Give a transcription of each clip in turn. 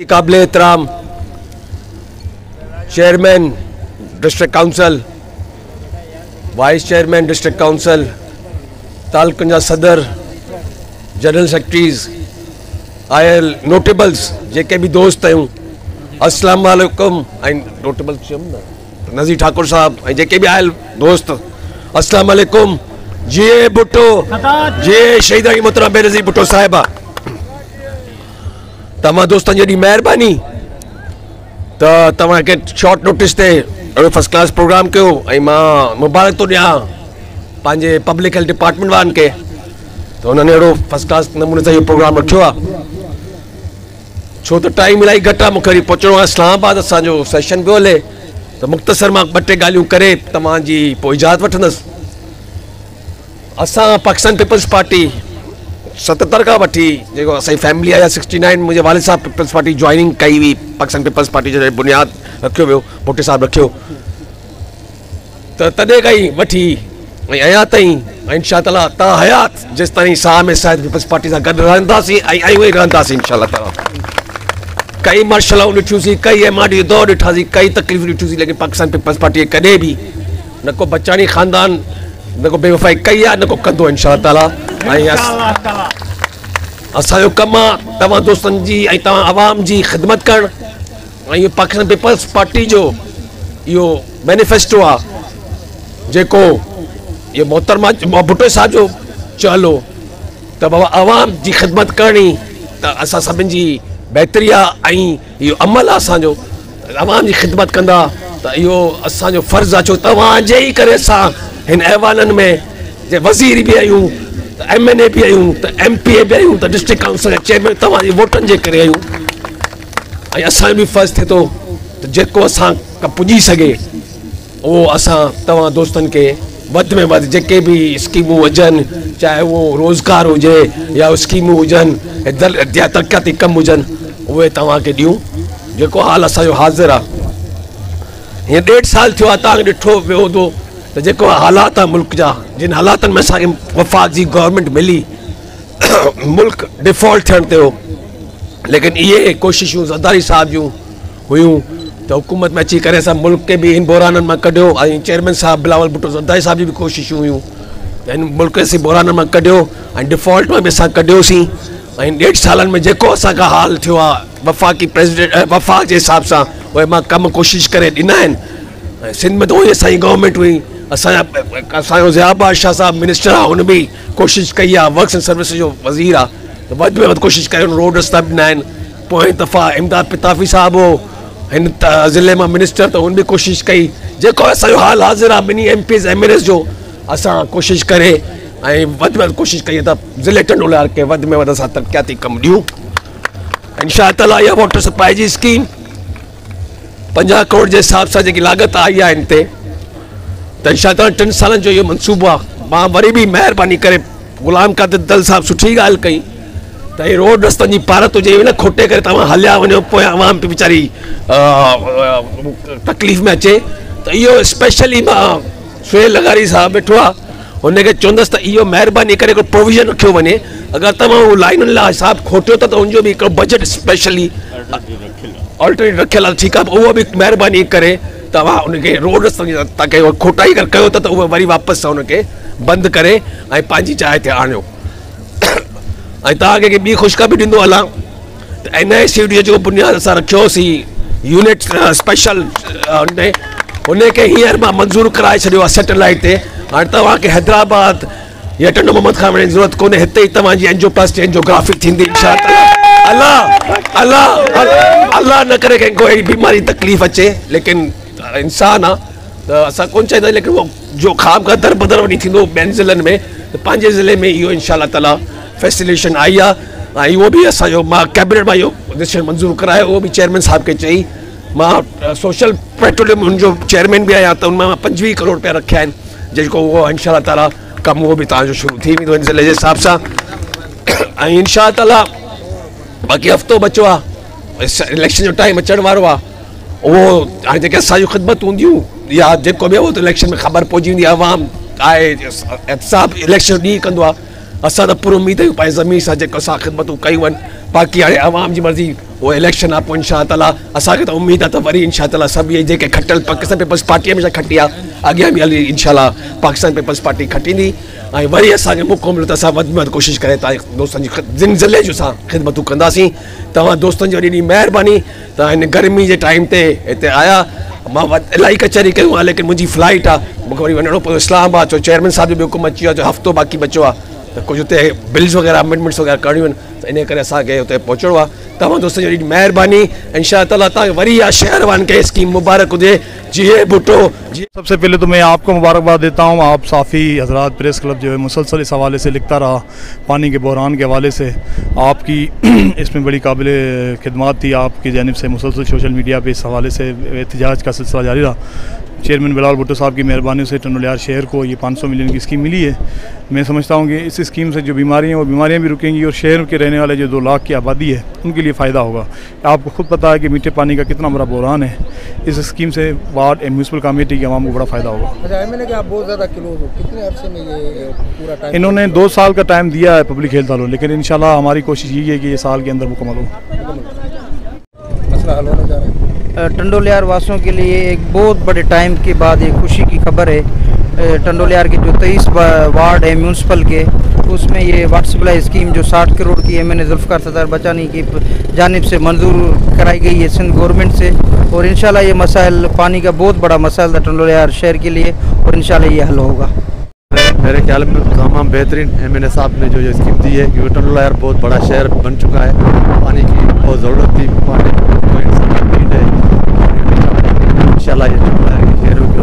काबिल एहतराम chairman district council, vice chairman district council, तालुकनि जा सदर, जनरल सेक्रेटरीज़, आयल नोटेबल्स जेके भी दोस्त आहियूं, अस्सलाम वालेकुम। ऐं नोटेबल्स नज़ीर ठाकुर साहब ऐं जेके भी आयल दोस्त, अस्सलाम वालेकुम। जे भुट्टो, जे शहीद मोहतरम बेनज़ीर भुट्टो साहिबा, तमाम दोस्तन जी मेहरबानी तो तव्हां के शॉर्ट नोटिस ते फर्स्ट क्लास प्रोग्राम कयो ऐं मां मुबारक तो ॾियां पंहिंजे पब्लिक हेल्थ डिपार्टमेंट वारनि के, तो उन्होंने अहिड़ो फर्स्ट क्लास नमूने सां इहो प्रोग्राम रखियो आहे। छो तो टाइम इलाही घटि आहे, मूंखे वरी पहुचणो आहे इस्लामाबाद, असांजो सेशन पियो हले, तो मुख़्तसर मां ॿ टे ॻाल्हियूं करे तव्हांजी पोइ इजाज़त वठंदुसि। असां पाकिस्तान पीपल्स पार्टी 77 खां वठी जेको असांजी फैमिली आहे 69 मुंहिंजे वालिद साहब पीपल्स पार्टी जॉइनिंग कई हुई, पाकिस्तान पीपल्स पार्टी जो बुनियाद रखियो वियो, भुट्टो साहब रखियो, त तॾहिं खां ई वठी ऐं अञा ताईं इंशा ताला तव्हां हयात जेसि ताईं साह में शायदि पीपल्स पार्टी सां गॾु रहंदासीं ऐं उहे रहंदासीं इंशा ताला। कई मार्शलाऊं ॾिठियूंसीं, कई MRD जो दौर ॾिठासीं, कई तकलीफ़ूं ॾिठियूंसीं, लेकिन पाकिस्तान पीपल्स पार्टीअ कॾहिं बि न को बचानी ख़ानदान न को बेवफ़ाई कई आहे, न को कंदो इंशा ताला। ऐं असांजो कमु आहे तव्हां दोस्तनि जी ऐं तव्हां आवाम जी ख़िदमत करणु, ऐं इहो पाकिस्तान पीपल्स पार्टी जो इहो मैनिफेस्टो आहे जेको इहो मोहतरमा भुट्टो साहब जो चयो त बाबा आवाम जी ख़िदमत करणी, त असां सभिनि जी बहितरी आहे ऐं इहो अमल आहे असांजो, आवाम जी ख़िदमत कंदा त इहो असांजो फ़र्ज़ु आहे। छो तव्हांजे ई करे असां हिन अहवालनि में जे वज़ीर बि आहियूं, त MNA बि आहियूं, त MPA बि आहियूं, त डिस्ट्रिक्ट काउंसिल चेयरमैन तव्हांजी वोटनि जे करे आहियूं। ऐं असांजो बि फ़र्ज़ु थिए थो त जेको असां पुॼी सघे उहो असां तव्हां दोस्तनि खे वधि में वधि जेके बि स्कीमूं हुजनि, चाहे उहो रोज़गार हुजे या स्कीमूं हुजनि या तरक़ियाती कम हुजनि, उहे तव्हांखे ॾियूं। जेको हाल असांजो हाज़िर आहे, हीअं 1.5 साल थियो आहे, तव्हांखे ॾिठो वियो हूंदो त जेको हालात आहे मुल्क जा, जिन हालातनि में असांखे वफ़ाक़ जी गवर्नमेंट मिली, मुल्क डिफॉल्ट थियण ते हो, लेकिन इहे कोशिशूं ज़रदारी साहब जूं हुयूं त हुकूमत में अची करे असां मुल्क के भी इन बहराननि मां कढियो, ऐं चेयरमैन साहब बिलावल भुट्टो ज़रदारी साहब जी भी कोशिशूं हुयूं इन मुल्क खे बहराननि मां कढियो ऐं डिफॉल्ट में भी असां कढियोसीं। ऐं 1.5 सालनि में जेको असांखां हाल थियो आहे वफ़ाक़ी प्रेसिडेंट वफ़ाक़ जे हिसाब सां उहे मां कम कोशिशि करे ॾिना आहिनि। ऐं सिंध में त उहे असांजी गवर्नमेंट हुई, असांजो ज़िया बादशाह साहब मिनिस्टर आहे, हुन बि कोशिशि कई आहे, वर्क्स एंड सर्विस जो वज़ीर आहे, त वधि में वधि कोशिशि करे हुन रोड रस्ता ॾिना आहिनि। पोइ दफ़ा इमदाद पिताफ़ी साहब हो हिन ज़िले मां मिनिस्टर, त हुन बि कोशिशि कई। जेको असांजो हाल हाज़िर आहे ॿिन्ही MPs MLAs जो, असां कोशिशि करे ऐं वधि में वधि कोशिशि कई त ज़िले टंडोलार खे वधि में वधि असां तरक़ियाती कमु ॾियूं। इंशा ताला इहा वाटर सप्लाई जी स्कीम 50 करोड़ जे हिसाब सां जेकी लागत आई आहे हिन ते, त इंशा ताला 3 सालनि जो इहो मनसूबो आहे। मां वरी बि महिरबानी करे ग़ुलाम क़ादिर दल साहब सुठी ॻाल्हि कई त हीअ रोड रस्तनि जी पारत हुजे, न खोटे करे तव्हां हलिया वञो, पोइ आवाम बि वीचारी तकलीफ़ में अचे। त इहो स्पेशली मां सुहेल लगारी साहब वेठो आहे, हुनखे चवंदुसि त इहो महिरबानी करे हिकिड़ो प्रोविज़न रखियो वञे, अगरि तव्हां उहो लाइनुनि लाइ हिसाब खोटियो त उनजो बि हिकिड़ो बजट स्पेशली ऑल्टरनेट रखियलु आहे। ठीकु आहे, उहो बि महिरबानी करे तव्हां उनखे रोड रस्तनि जी तव्हांखे खोटाई करे कयो त उहे वरी वापसि सां उनखे बंदि करे ऐं पंहिंजी जाइ ते आणियो। ऐं तव्हांखे ॿी ख़ुशख़बरी ॾींदो हलां त NICD जो बुनियादु असां रखियोसीं यूनिट स्पेशल, हुनखे हींअर मां मंज़ूरु कराए छॾियो आहे सैटेलाइट ते। हाणे तव्हांखे हैदराबाद या टंडो मोहम्मद खां वञण जी ज़रूरत कोन्हे, हिते ई तव्हांजी एंजियोप्लास्टी एंजियोग्राफी थींदी इंशा अल्लाह। अल्लाह न करे कंहिंखो अहिड़ी बीमारी तकलीफ़ अचे, लेकिन इंसान आहे त असां कोन चाहींदा, लेकिन उहो जो ख़ाम खां दर बदर वञी थींदो ॿियनि ज़िलनि में, त पंहिंजे ज़िले में इहो इंशा ताला फैसिलेशन आई आहे। ऐं उहो बि असांजो मां कैबिनेट मां इहो डिसीजन मंज़ूरु करायो, उहो बि चेयरमैन साहब खे चई। मां सोशल पेट्रोलियम हुनजो चेयरमैन बि आहियां, त उन मां 25 करोड़ रुपया रखिया आहिनि, जेको उहो इंशा ताला कमु उहो बि तव्हांजो शुरू थी वेंदो हिन ज़िले जे हिसाब सां। ऐं इंशा ताला बाक़ी हफ़्तो बचियो आहे, इलेक्शन जो टाइम अचण वारो आहे, उहो हाणे जेके असांजूं ख़िदमत हूंदियूं या जेको बि उहो त इलेक्शन में ख़बर पहुची वेंदी आहे, आवाम आहे एहतिसाब इलेक्शन ॾींहुं कंदो आहे। असां त पूरी उमेद आहियूं पंहिंजी ज़मीन सां जेको असां ख़िदमतूं कयूं आहिनि बाक़ी हाणे आवाम जी मर्ज़ी वो इलेक्शन आहे पोइ इंशा ताला असांखे त उमेदु आहे त वरी इंशा ताला सभु इहे जेके खटियल पाकिस्तान पीपल्स पार्टी हमेशह खटी आहे अॻियां बि हली इंशाल्लाह पाकिस्तान पीपल्स पार्टी खटींदी ऐं वरी असांखे मौक़ो मिलियो त असां वधि में वधि कोशिशि करे तव्हां दोस्तनि जी ज़िले जो असां ख़िदमतूं कंदासीं। तव्हां दोस्तनि जी वॾी वॾी महिरबानी तव्हां हिन गर्मी जे टाइम ते हिते आया। मां इलाही कचहरी कयूं आहे लेकिन मुंहिंजी फ्लाइट आहे मूंखे वरी वञिणो पियो इस्लामाबाद छो चेयरमैन साहिब जो बि हुकुम अची वियो आहे हफ़्तो बाक़ी बचियो आहे त कुझु हुते बिल्स वग़ैरह अमेंडमेंट्स वग़ैरह करणियूं आहिनि त इन करे असांखे हुते पहुचणो आहे। तव्हां दोस्तनि जी वॾी महिरबानी इंशा ताला तव्हांखे वरी इहा शहरवान खे स्कीम मुबारक हुजे। जी भुट्टो जी सबसे पहले तो मैं आपको मुबारकबाद देता हूँ। आप साफ़ी हजरात प्रेस क्लब जो है मुसलसल इस हवाले से लिखता रहा, पानी के बहरान के हवाले से आपकी इसमें बड़ी काबिल खिदमत थी आपकी जानिब से। मुसलसल सोशल मीडिया पे इस हवाले से एहतजाज का सिलसिला जारी रहा। चेयरमैन बिलाल भुट्टो साहब की मेहरबानी से टंडोलियार शहर को ये 500 मिलियन की स्कीम मिली है। मैं समझता हूँ कि इस स्कीम से जो बीमारियाँ वो बीमारियाँ भी रुकेंगी और शहर के रहने वाले जो 2 लाख की आबादी है उनके लिए फ़ायदा होगा। आपको खुद पता है कि मीठे पानी का कितना बड़ा बहरान है। इस स्कीम से वार्ड म्यूनसिपल कमेटी के आवाम को बड़ा फ़ायदा होगा। अच्छा, मैंने कहा आप बहुत ज़्यादा क्लोज हो, कितने अरसे में ये पूरा टाइम? इन्होंने 2 साल का टाइम दिया है पब्लिक हेल्थ वालों, लेकिन इंशाल्लाह हमारी कोशिश यही है कि ये साल के अंदर मुकम्मल हो। मसला हल होने जा रहा है। टंडोलियार वासियों के लिए एक बहुत बड़े टाइम के बाद एक खुशी की खबर है। टंडोलियार के जो 23 वार्ड है म्यूनसिपल के, उसमें ये वाटर सप्लाई स्कीम जो 60 करोड़ की है मैंने जुल्फ़िकार सत्तार बचानी की जानिब से मंजूर कराई गई है सिंध गवर्नमेंट से। और इंशाल्लाह ये मसाइल पानी का बहुत बड़ा मसाइल था टंडोलियार शहर के लिए और इंशाल्लाह ये हल होगा। मेरे ख्याल में तमाम बेहतरीन MNA साहब ने जो ये स्कीम दी है क्योंकि टंडोलियार बहुत बड़ा शहर बन चुका है, पानी की बहुत ज़रूरत थी, पानी नीड है। इंशाल्लाह ये टंडोलियार के शहरों को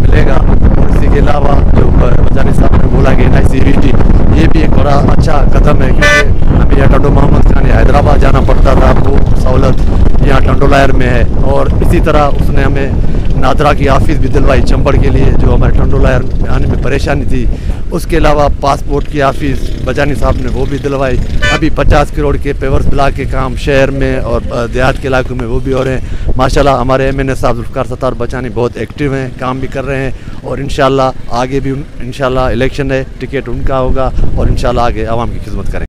मिलेगा। और इसी के अलावा जो बचानी साहब ने बोला कि NICVT ये भी एक बड़ा अच्छा कदम है क्योंकि हमें यहाँ टंडो मोहम्मद खान हैदराबाद जाना पड़ता था, वो सहूलत यहाँ टंडोलियार में है। और इसी तरह उसने हमें नादरा की ऑफिस भी दिलवाई चंबड़ के लिए जो हमारे टंडोलियार में आने में परेशानी थी। उसके अलावा पासपोर्ट की ऑफिस बजानी साहब ने वो भी दिलवाई। अभी 50 करोड़ के पेवर्स ब्लॉक के काम शहर में और देहात के इलाकों में वो भी हो रहे हैं। माशाल्लाह हमारे MNA साहब जुल्फ़िकार सत्तार बचानी बहुत एक्टिव हैं, काम भी कर रहे हैं और इंशाल्लाह आगे भी इंशाल्लाह इलेक्शन है, टिकट उनका होगा और इंशाल्लाह आगे आवाम की खिदमत करेंगे।